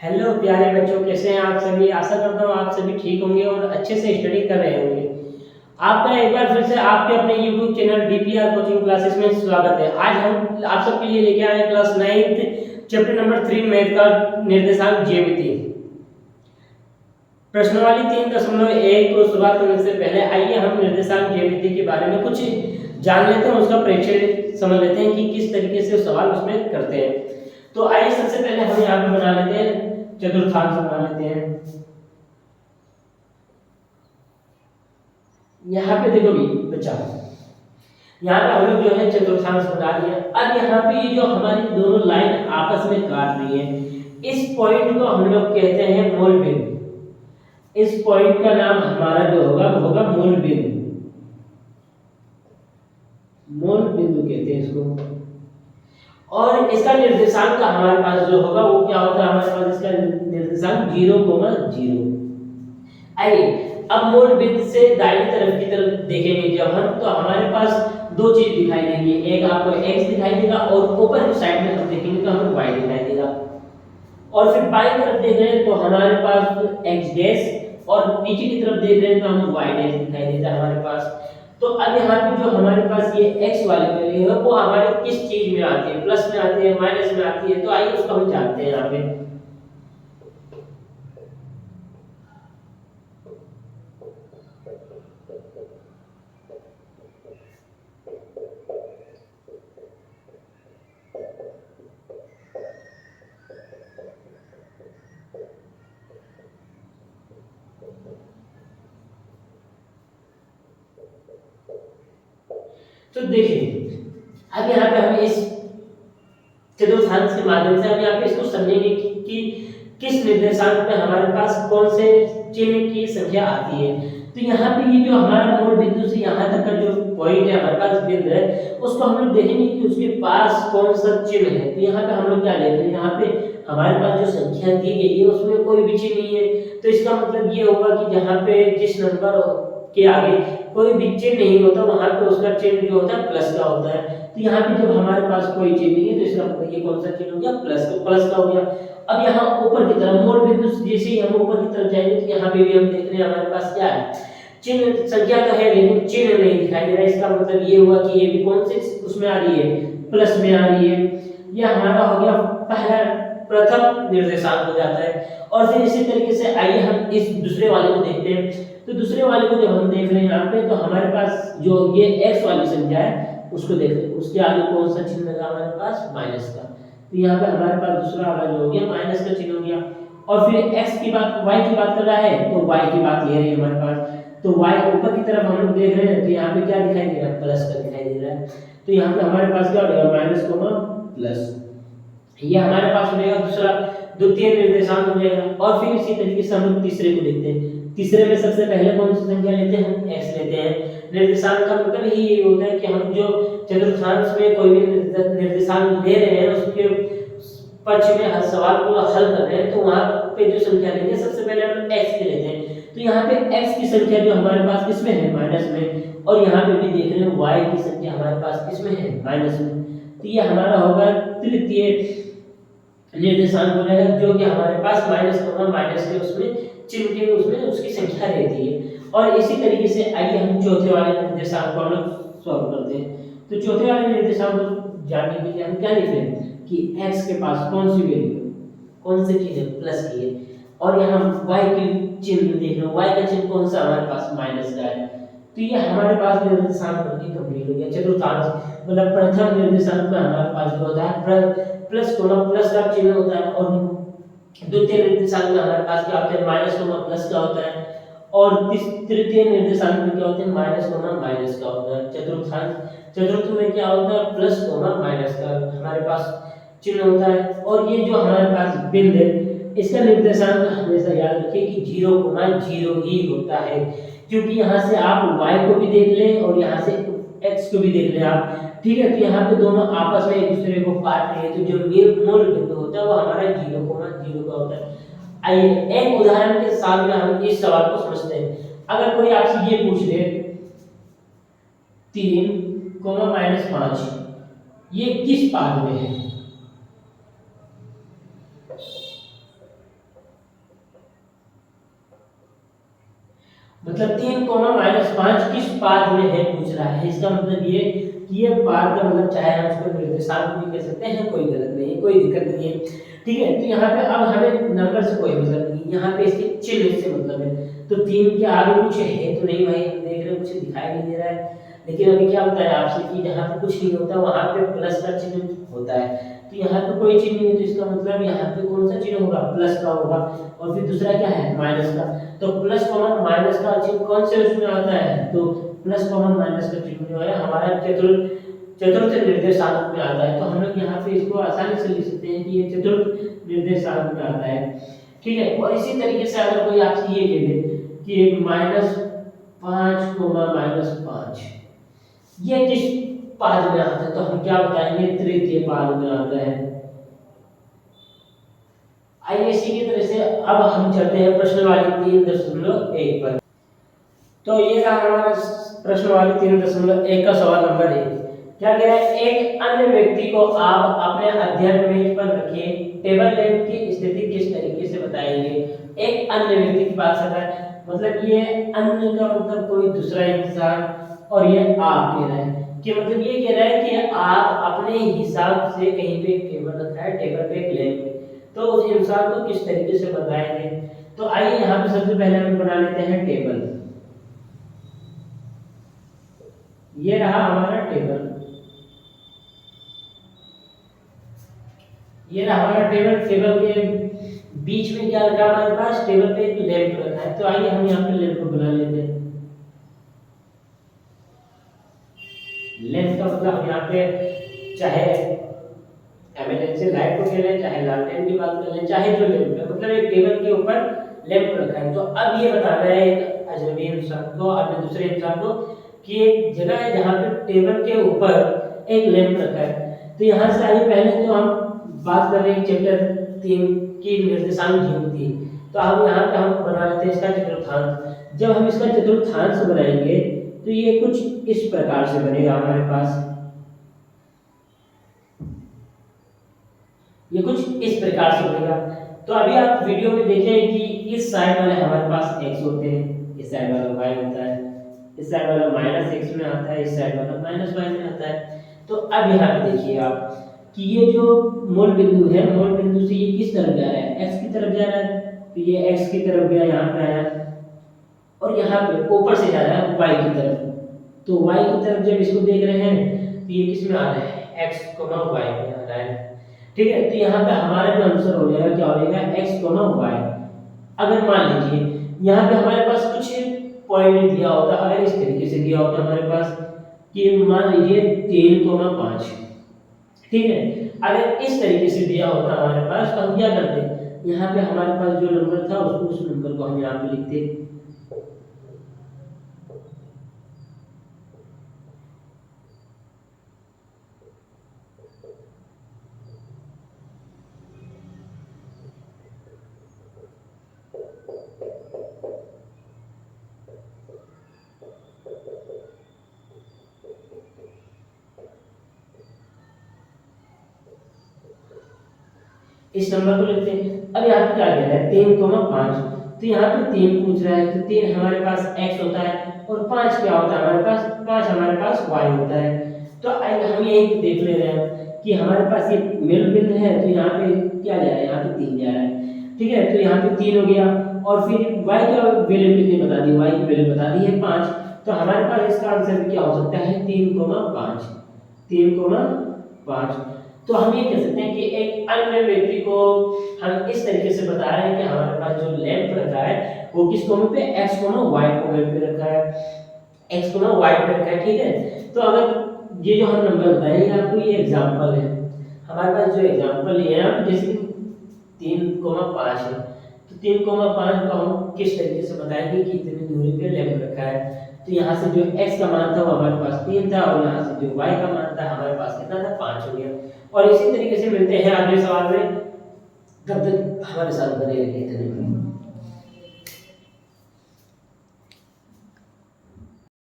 Hello प्यारे बच्चों, कैसे हैं आप सभी। आशा करता हूँ आप सभी ठीक होंगे और अच्छे से स्टडी कर रहे होंगे। आपका एक बार फिर से आपके अपने YouTube channel DPR coaching classes में स्वागत है। आज हम आप सबके लिए लेके आए हैं क्लास 9 चैप्टर नंबर 3 मैथ का निर्देशांक ज्यामिति। प्रश्नावली 3.1 को शुरुआत करने से पहले आइए हम निर्देशांक ज्यामिति के बारे में कुछ जान लेते हैं, उसका परिचय समझ लेते हैं कि किस तरीके से सवाल उसमें करते हैं। तो आइए सबसे पहले हम यहाँ पे बना लेते हैं चतुर्थांश बना लेते हैं। यहाँ पे देखो भी बच्चा, यहाँ पे हम लोग जो है चतुर्थांश बना लिया। अब यहाँ पे ये जो हमारी दोनों लाइन आपस में काट रही है, इस पॉइंट को हम लोग कहते हैं मूल बिंदु। इस पॉइंट का नाम हमारा जो होगा वो होगा मूल बिंदु। मूल बिंदु कहते हैं इसको। और इसका निर्देशांक हमारे पास जो होगा वो क्या होता है, हमारे पास इसका निर्देशांक 0,0। आइए अब मूल बिंदु से दाहिनी तरफ की तरफ देखेंगे जब हम, तो हमारे पास दो चीज दिखाई देंगी। एक आपको x दिखाई देगा और ऊपर की साइड में हम देखेंगे तो हमें y दिखाई देगा। और फिर बाईं तरफ देख रहे हैं तो हमारे पास x डैश और नीचे की तरफ देख रहे हैं तो हमें y डैश दिखाई देता है हमारे पास। तो अब यहाँ पे जो हमारे पास ये x वाली वैल्यू है वो हमारे किस चीज में आती है, प्लस में आती है, माइनस में आती है। तो आइए उसको हम जानते हैं यहाँ पे। तो देखिए अब यहाँ पे हम इस चतुर्थांश के माध्यम से हम यहाँ पे इसको समझेंगे कि किस निर्देशांक में हमारे पास कौन से चिन्ह की संख्या आती है। तो यहाँ पे ये जो हमारा मूल बिंदु से यहाँ तक का जो पॉइंट है हमारे पास बिंदु है, उसको हम लोग देखेंगे कि उसके पास कौन सा चिन्ह है। तो यहाँ पे हम लोग क्या देख रहे हैं, यहाँ पे हमारे पास जो संख्या दी गई है उसमें कोई भी चिन्ह नहीं है। तो इसका मतलब ये होगा कि जहाँ पे जिस नंबर के आगे कोई भी चिन्ह नहीं होता वहां पे उसका चिन्ह जो होता है प्लस का होता है। तो यहाँ पे जब हमारे पास कोई चिन्ह नहीं है तो इसका मतलब ये कौन सा चिन्ह हो गया, प्लस का हो गया। अब यहाँ ऊपर की तरफ मूल बिंदु जैसे ही हम ऊपर की तरफ जाएंगे तो यहाँ पे भी हम देख रहे हैं हमारे पास क्या है, चिन्ह। संख्या तो है लेकिन चिन्ह नहीं दिखाई दे रहा है। इसका मतलब ये हुआ कि ये भी कौन से उसमें आ रही है, प्लस में आ रही है। यह हमारा हो गया पहला प्रथम निर्देशांक हो जाता है। और फिर इसी तरीके से आइए हम इस दूसरे वाले को देखते हैं। तो दूसरे वाले को जब हम देख रहे हैं यहाँ पे, तो हमारे पास जो ये x वाली संख्या है उसको देख रहे हैं, उसके आगे कौन सा चिन्ह लगा हमारे पास, माइनस का। तो यहाँ पे हमारे पास दूसरा वाला जो हो गया माइनस का चिन्ह हो गया। और फिर x की बात, y की बात कर रहा है तो y की बात ये रही हमारे पास। तो y ऊपर की तरफ हम लोग देख रहे हैं तो यहाँ पे क्या दिखाई दे रहा है, प्लस का दिखाई दे रहा है। तो यहाँ पे हमारे पास क्या हो गया, माइनस कोमा प्लस। ये हमारे पास हो जाएगा दूसरा द्वितीय निर्देशांक हो जाएगा। और फिर इसी तरीके से हम लोग तीसरे को देखते हैं। तीसरे में सबसे पहले कौन सी संख्या लेते हैं, हम x लेते हैं। निर्देशांक का मतलब ही ये होता है कि हम जो चतुर्थांश में कोई भी निर्देशांक ले रहे हैं उसके पक्ष में हर सवाल को हल कर रहे हैं तो वहां पे जो संख्या लेंगे सबसे पहले हम x के लेते हैं। तो यहाँ पे x की संख्या जो हमारे पास किसमें है, माइनस में। और यहाँ पे भी देख रहे हैं y की संख्या हमारे पास किसमें है, माइनस में। तो ये हमारा होगा तृतीय निर्देशांक हो जाएगा जो कि हमारे पास माइनस होगा, माइनस के उसमें चिन्ह के उसमें उसकी संख्या रहती है। और इसी तरीके से आइए हम चौथे वाले निर्देशांक को हम लोग सॉल्व करते हैं। तो चौथे वाले निर्देशांक को जानने के लिए हम क्या लिख रहे हैं कि x के पास कौन सी वैल्यू, कौन से चिन्ह प्लस की है। और यहाँ y की चिन्ह देख रहे हो, y का चिन्ह कौन सा हमारे पास, माइनस का है। तो ये हमारे पास निर्देशांक बनके कंप्लीट हो गया चतुर्थांश। मतलब प्रथम निर्देशांक में हमारे पास जो होता है प्लस कोमा प्लस का चिन्ह होता है। और द्वितीय निर्देशांक में हमारे पास क्या होता है, माइनस कोमा प्लस का होता है। और तृतीय निर्देशांक में क्या होता है, माइनस कोमा माइनस का होता है। चतुर्थ में क्या होता है, प्लस कोमा माइनस का हमारे पास चिन्ह होता है। और ये जो हमारे पास बिंदु है इसका निर्देशांक हमेशा याद रखिए कि 0,0 ही होता है। क्योंकि यहाँ से आप y को भी देख लें और यहाँ से x को भी देख लें आप, ठीक है। तो यहाँ पे दोनों आपस में एक दूसरे को काट रहे हैं तो जो मूल बिंदु होता है वो हमारा 0,0 का होता है। आइए एक उदाहरण के साथ में हम इस सवाल को समझते हैं। अगर कोई आपसे ये पूछ दे 3,-5 ये किस पाद में है, मतलब 3 - 5 किस पाद में है पूछ रहा है। इसका मतलब ये कि ये पाद का मतलब चाहे हम इसको निर्देशांक भी कह सकते हैं, कोई गलत नहीं है, कोई दिक्कत नहीं है। ठीक है, तो यहाँ पे अब हमें नंबर से कोई मतलब नहीं, यहाँ पे इसके चिन्ह से मतलब है। तो 3 के आगे कुछ है तो नहीं भाई, हम देख रहे हैं कुछ दिखाई नहीं दे रहा है। लेकिन अभी क्या बताया आपसे कि जहाँ पे कुछ नहीं होता वहाँ पे प्लस का चिन्ह होता है। तो यहाँ पे कोई चिन्ह नहीं है, तो इसका मतलब यहाँ पे कौन सा चिन्ह होगा, प्लस का होगा। और फिर दूसरा क्या है, माइनस का। तो प्लस कॉमन माइनस का चिन्ह कौन से उसमें आता है, तो प्लस कॉमन माइनस का चिन्ह जो है हमारा चतुर्थ निर्देशांक में आता है। तो हम लोग यहाँ पे इसको आसानी से लिख सकते हैं कि ये चतुर्थ निर्देशांक में आता है। ठीक है, और इसी तरीके से अगर कोई आपसे ये कह दे कि -5, -5 ये किस पाद में आता है, तो हम क्या बताएंगे, तृतीय पाद में आता है। आइए इसी की तरह से अब हम चलते हैं प्रश्न वाली 3.1 पर। तो ये रहा हमारा प्रश्न वाली 3.1 का सवाल नंबर 1। क्या कह रहा है, एक अन्य व्यक्ति को आप अपने अध्ययन मेज पर रखे टेबल लैंप की स्थिति किस तरीके से बताएंगे। एक अन्य व्यक्ति की बात कर रहा है, मतलब ये अन्य का मतलब कोई दूसरा इंसान, और ये आप कह रहा है कि मतलब ये कह रहा है कि आप अपने हिसाब से कहीं पे एक टेबल रखा है, टेबल पे एक लैंप है, तो उस इंसान को किस तरीके से बताएंगे। तो आइए यहाँ पे सबसे पहले हम बना लेते हैं टेबल। ये रहा हमारा टेबल, ये रहा हमारा टेबल। टेबल के बीच में क्या रखा हमारे पास, टेबल पे एक लैंप रखा है। तो आइए हम यहाँ पे लैंप को बना लेते हैं। लैंप का मतलब हम यहाँ पे चाहे इमरजेंसी लाइट को कह लें, चाहे लालटेन की बात कर लें, चाहे जो लैंप है, मतलब एक टेबल के ऊपर लैंप रखा है। तो अब ये बताना है एक अजनबी इंसान को, अन्य दूसरे इंसान को, कि एक जगह है जहाँ पे टेबल के ऊपर एक लैंप रखा है। तो यहाँ से आइए, पहले तो हम बात कर रहे हैं चैप्टर 3 की निर्देशांक ज्योति। तो अब यहाँ पे हम बना लेते हैं इसका चतुर्थांश। जब हम इसका चतुर्थांश बनाएंगे तो ये कुछ इस प्रकार से बनेगा हमारे पास, ये कुछ इस प्रकार से बनेगा। तो अभी आप वीडियो में देखें कि इस साइड वाले हमारे पास x होते हैं, इस साइड वाला y होता है, इस साइड वाला -x में आता है, इस साइड वाला -y में आता है। तो अब यहाँ पे देखिए आप कि ये जो मूल बिंदु है, मूल बिंदु से ये किस तरफ जा रहा है, x की तरफ जा रहा है। तो ये x की तरफ गया, यहाँ पे आया, और यहाँ पे ऊपर से जा रहा है y की तरफ। तो y की तरफ जब इसको देख रहे हैं तो ये किस में आ रहा है, x, y में आ रहा है। ठीक है, तो यहाँ पे हमारा जो आंसर हो जाएगा, क्या हो जाएगा, x, y। अगर मान लीजिए यहाँ पे हमारे पास कुछ पॉइंट दिया होता, अगर इस तरीके से दिया होता हमारे पास कि मान लीजिए 3, 5, ठीक है, अगर इस तरीके से दिया होता हमारे पास, तो हम क्या करते, यहाँ पे हमारे पास जो नंबर था उसको, उस नंबर को हम यहाँ पे लिखते। इस नंबर को लिखते हैं। अब यहाँ पे क्या कह रहा है, 3, 5। तो यहाँ पे 3 पूछ रहा है, तो 3 हमारे पास x होता है, और 5 क्या होता है हमारे पास, 5 हमारे पास y होता है। तो हम यही देख ले रहे हैं कि हमारे पास ये मेल बिंदु है, तो यहाँ पे क्या जा रहा है, यहाँ पे 3 जा रहा है। ठीक है, तो यहाँ पे 3 हो गया, और फिर y का वैल्यू कितनी बता दी, y की वैल्यू बता दी है 5। तो हमारे पास इसका आंसर क्या हो सकता है, 3, 5, 3, 5। तो हम ये कह सकते हैं कि एक अन्य व्यक्ति को हम इस तरीके से बता रहे हैं कि हमारे पास जो लैंप रखा है वो किस कोने पे, x, y कोने पे रखा है, x, y पे रखा है। ठीक है, तो अगर ये जो हम नंबर बताए हैं आपको, ये एग्जांपल है हमारे पास, जो एग्जांपल लिए हैं, जैसे 3, 5 है, तो 3, 5 को हम किस तरीके से बताएंगे कि इतनी दूरी पे लैंप रखा है। तो यहाँ से जो x का मान था वो हमारे पास 3 था, और यहाँ से जो y का मान था हमारे पास कितना था, 5 हो गया। और इसी तरीके से मिलते हैं अगले सवाल में, तब तक हमारे साथ बने रहिए। धन्यवाद।